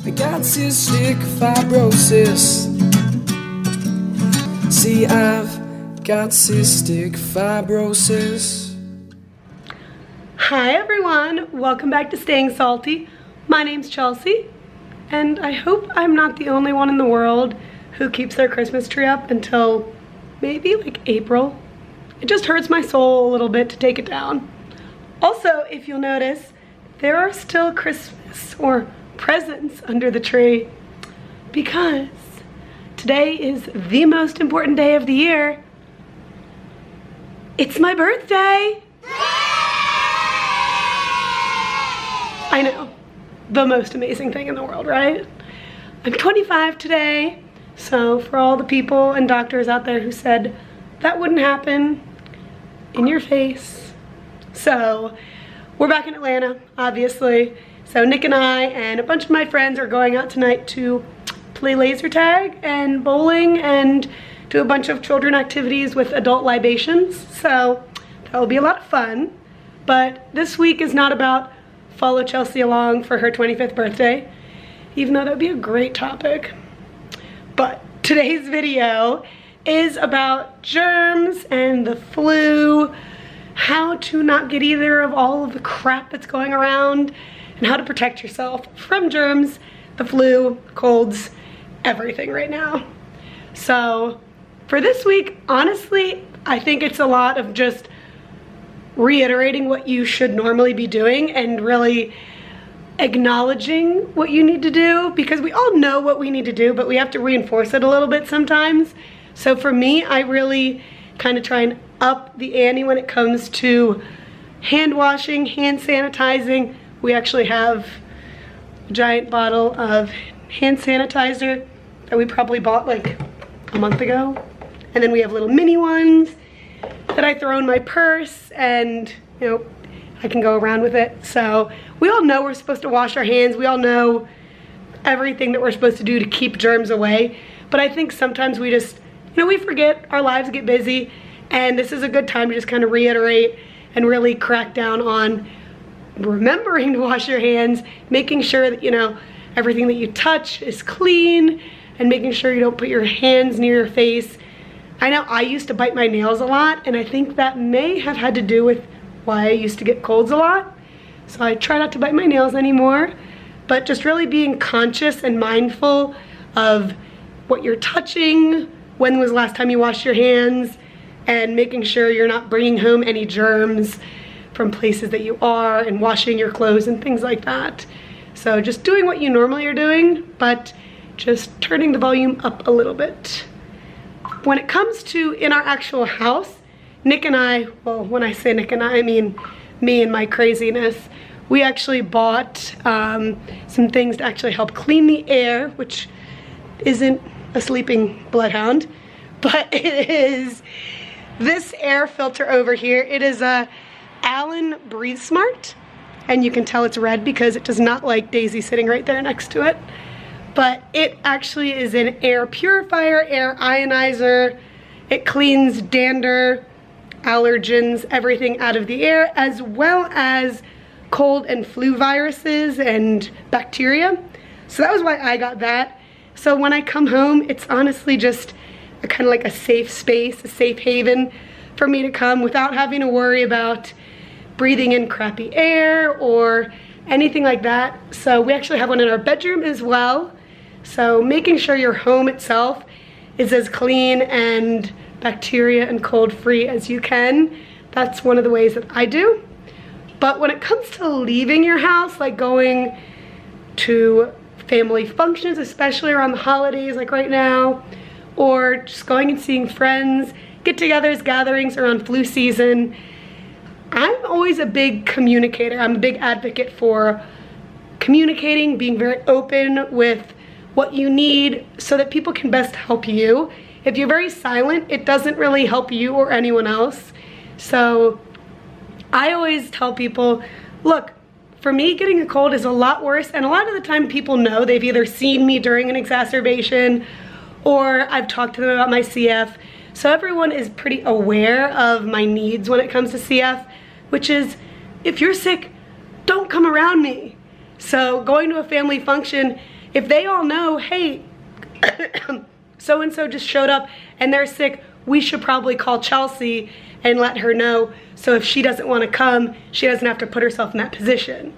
I got cystic fibrosis. See, I've got cystic fibrosis. Hi everyone, welcome back to Staying Salty. My name's Chelsea, and I hope I'm not the only one in the world who keeps their Christmas tree up until maybe like April. It just hurts my soul a little bit to take it down. Also, if you'll notice, there are still Christmas or presents under the tree because today is the most important day of the year. It's my birthday. I know, the most amazing thing in the world, right? I'm 25 today, so for all the people and doctors out there who said that wouldn't happen, in your face. So we're back in Atlanta, obviously. So Nick and I and a bunch of my friends are going out tonight to play laser tag and bowling and do a bunch of children activities with adult libations. So that will be a lot of fun. But this week is not about follow Chelsea along for her 25th birthday, even though that would be a great topic. But today's video is about germs and the flu, how to not get either of all of the crap that's going around, and how to protect yourself from germs, the flu, colds, everything right now. So for this week, honestly, I think it's a lot of just reiterating what you should normally be doing and really acknowledging what you need to do, because we all know what we need to do, but we have to reinforce it a little bit sometimes. So for me, I really kind of try and up the ante when it comes to hand washing, hand sanitizing. We actually have a giant bottle of hand sanitizer that we probably bought like a month ago. And then we have little mini ones that I throw in my purse, and you know, I can go around with it. So we all know we're supposed to wash our hands. We all know everything that we're supposed to do to keep germs away. But I think sometimes we just, you know, we forget, our lives get busy, and this is a good time to just kind of reiterate and really crack down on remembering to wash your hands, making sure that, you know, everything that you touch is clean, and making sure you don't put your hands near your face. I know I used to bite my nails a lot, and I think that may have had to do with why I used to get colds a lot. So I try not to bite my nails anymore, but just really being conscious and mindful of what you're touching, when was the last time you washed your hands, and making sure you're not bringing home any germs from places that you are, and washing your clothes and things like that. So just doing what you normally are doing, but just turning the volume up a little bit. When it comes to in our actual house, Nick and I, well, when I say Nick and I mean me and my craziness, we actually bought some things to actually help clean the air, which isn't a sleeping bloodhound, but it is this air filter over here. It is a Allen Breathe Smart, and you can tell it's red because it does not like Daisy sitting right there next to it. But it actually is an air purifier, air ionizer. It cleans dander, allergens, everything out of the air, as well as cold and flu viruses and bacteria. So that was why I got that. So when I come home, it's honestly just a kind of like a safe space, a safe haven for me to come without having to worry about breathing in crappy air or anything like that. So we actually have one in our bedroom as well. So making sure your home itself is as clean and bacteria and cold free as you can. That's one of the ways that I do. But when it comes to leaving your house, like going to family functions, especially around the holidays like right now, or just going and seeing friends, get-togethers, gatherings around flu season, I'm always a big communicator. I'm a big advocate for communicating, being very open with what you need so that people can best help you. If you're very silent, it doesn't really help you or anyone else. So I always tell people, look, for me, getting a cold is a lot worse, and a lot of the time people know. They've either seen me during an exacerbation or I've talked to them about my CF. So everyone is pretty aware of my needs when it comes to CF, which is, if you're sick, don't come around me. So going to a family function, if they all know, hey, so-and-so just showed up and they're sick, we should probably call Chelsea and let her know, so if she doesn't want to come, she doesn't have to put herself in that position.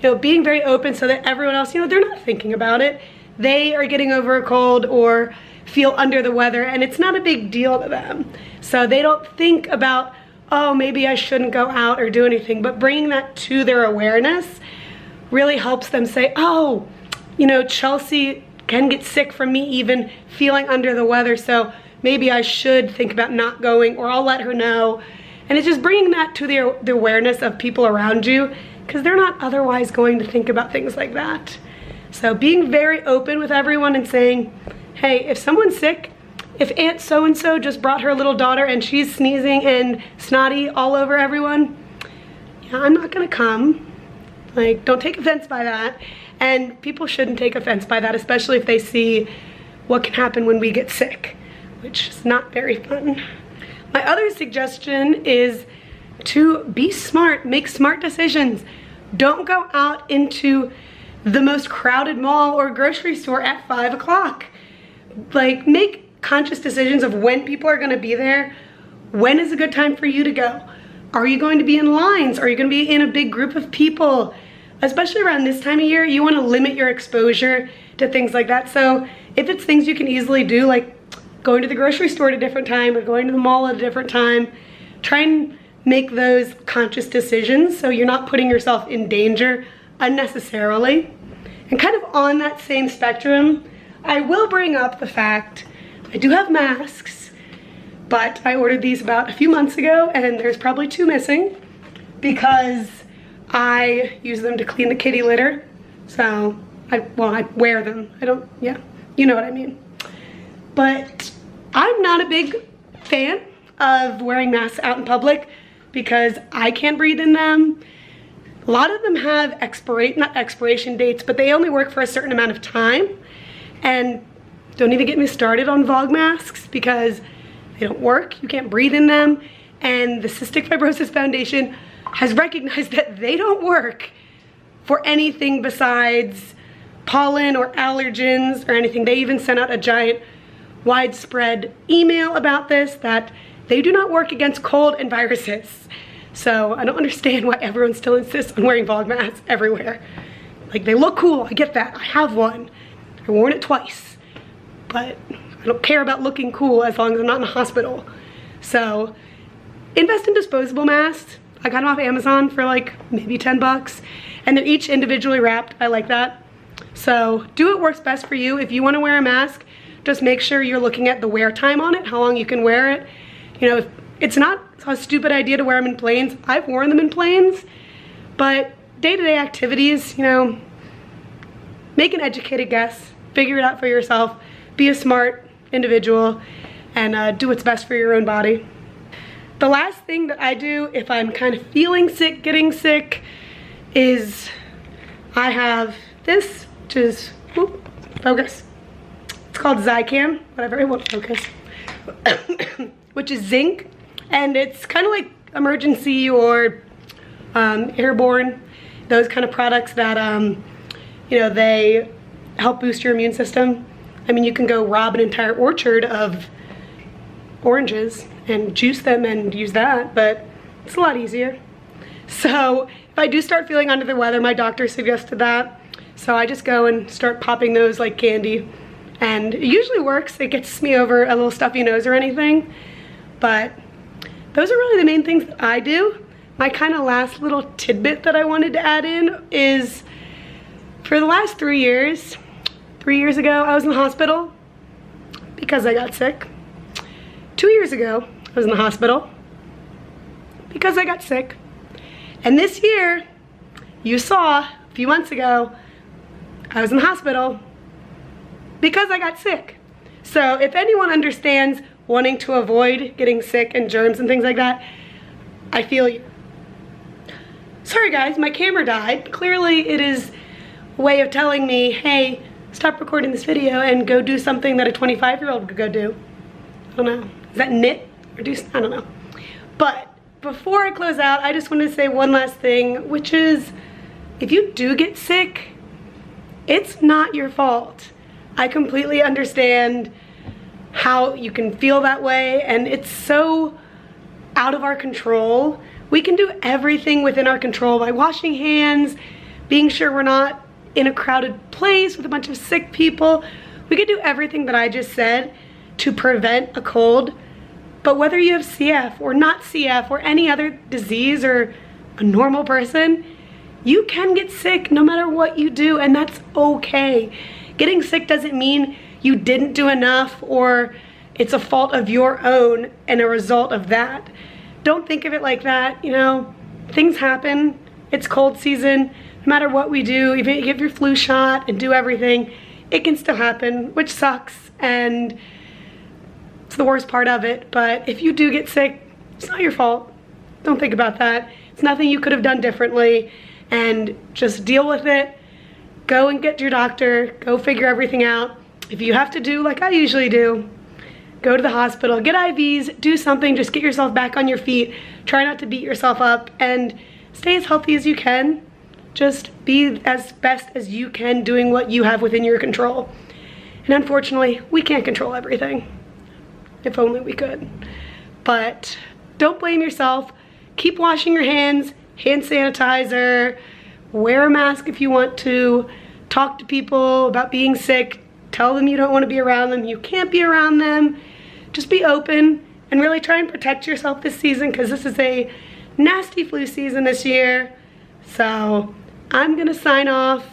You know, being very open so that everyone else, you know, they're not thinking about it. They are getting over a cold or feel under the weather, and it's not a big deal to them. So they don't think about, oh, maybe I shouldn't go out or do anything, but bringing that to their awareness really helps them say, oh, you know, Chelsea can get sick from me even feeling under the weather, so maybe I should think about not going, or I'll let her know. And it's just bringing that to the awareness of people around you, because they're not otherwise going to think about things like that. So being very open with everyone and saying, hey, if someone's sick, if Aunt so-and-so just brought her little daughter and she's sneezing and snotty all over everyone, yeah, I'm not gonna come. Like, don't take offense by that. And people shouldn't take offense by that, especially if they see what can happen when we get sick, which is not very fun. My other suggestion is to be smart, make smart decisions. Don't go out into the most crowded mall or grocery store at 5 o'clock. Like, make conscious decisions of when people are gonna be there. When is a good time for you to go? Are you going to be in lines? Are you gonna be in a big group of people? Especially around this time of year, you wanna limit your exposure to things like that. So if it's things you can easily do, like going to the grocery store at a different time or going to the mall at a different time, try and make those conscious decisions so you're not putting yourself in danger unnecessarily. And kind of on that same spectrum, I will bring up the fact I do have masks, but I ordered these about a few months ago and there's probably 2 missing because I use them to clean the kitty litter. So, I wear them. Yeah, you know what I mean. But I'm not a big fan of wearing masks out in public because I can't breathe in them. A lot of them have not expiration dates, but they only work for a certain amount of time. And don't even get me started on Vogue masks because they don't work, you can't breathe in them. And the Cystic Fibrosis Foundation has recognized that they don't work for anything besides pollen or allergens or anything. They even sent out a giant widespread email about this, that they do not work against cold and viruses. So I don't understand why everyone still insists on wearing Vogue masks everywhere. Like, they look cool, I get that, I have one. I've worn it twice, but I don't care about looking cool as long as I'm not in a hospital. So invest in disposable masks. I got them off Amazon for like maybe 10 bucks, and they're each individually wrapped. I like that. So do what works best for you. If you want to wear a mask, just make sure you're looking at the wear time on it, how long you can wear it. You know, if it's not a stupid idea to wear them in planes. I've worn them in planes, but day-to-day activities, you know, make an educated guess, figure it out for yourself, be a smart individual, and do what's best for your own body. The last thing that I do if I'm kind of feeling sick, getting sick, is I have this, which is, focus. It's called Zicam, whatever, it won't focus, which is zinc, and it's kind of like emergency or airborne, those kind of products that, you know, they help boost your immune system. I mean, you can go rob an entire orchard of oranges and juice them and use that, but it's a lot easier. So if I do start feeling under the weather, my doctor suggested that, so I just go and start popping those like candy, and it usually works. It gets me over a little stuffy nose or anything, but those are really the main things that I do. My kind of last little tidbit that I wanted to add in is, for the last 3 years, 3 years ago, I was in the hospital because I got sick. 2 years ago, I was in the hospital because I got sick. And this year, you saw a few months ago, I was in the hospital because I got sick. So if anyone understands wanting to avoid getting sick and germs and things like that, I feel you. Sorry guys, my camera died. Clearly it is a way of telling me, hey, stop recording this video and go do something that a 25-year-old could go do. I don't know. Is that knit or do, I don't know. But before I close out, I just wanted to say one last thing, which is, if you do get sick, it's not your fault. I completely understand how you can feel that way, and it's so out of our control. We can do everything within our control by washing hands, being sure we're not in a crowded place with a bunch of sick people. We can do everything that I just said to prevent a cold. But whether you have CF or not CF or any other disease or a normal person, you can get sick no matter what you do, and that's okay. Getting sick doesn't mean you didn't do enough or it's a fault of your own and a result of that. Don't think of it like that, you know. Things happen. It's cold season. No matter what we do, even if you give your flu shot and do everything, it can still happen, which sucks, and it's the worst part of it. But if you do get sick, it's not your fault. Don't think about that. It's nothing you could have done differently, and just deal with it. Go and get your doctor. Go figure everything out. If you have to do like I usually do, go to the hospital, get IVs, do something, just get yourself back on your feet. Try not to beat yourself up, and stay as healthy as you can. Just be as best as you can doing what you have within your control. And unfortunately, we can't control everything. If only we could. But don't blame yourself. Keep washing your hands, hand sanitizer, wear a mask if you want to, talk to people about being sick, tell them you don't want to be around them, you can't be around them. Just be open and really try and protect yourself this season, because this is a nasty flu season this year. So I'm gonna sign off.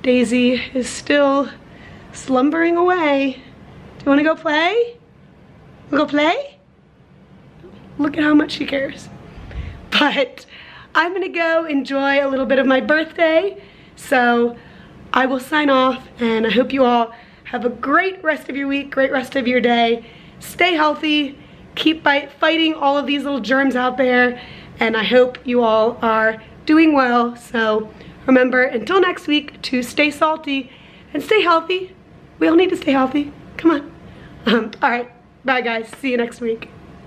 Daisy is still slumbering away. Do you wanna go play? Wanna go play? Look at how much she cares. But I'm gonna go enjoy a little bit of my birthday. So I will sign off, and I hope you all have a great rest of your week, great rest of your day. Stay healthy, keep fighting all of these little germs out there, and I hope you all are doing well. So remember, until next week, to stay salty and stay healthy. We all need to stay healthy. Come on. All right, bye guys. See you next week.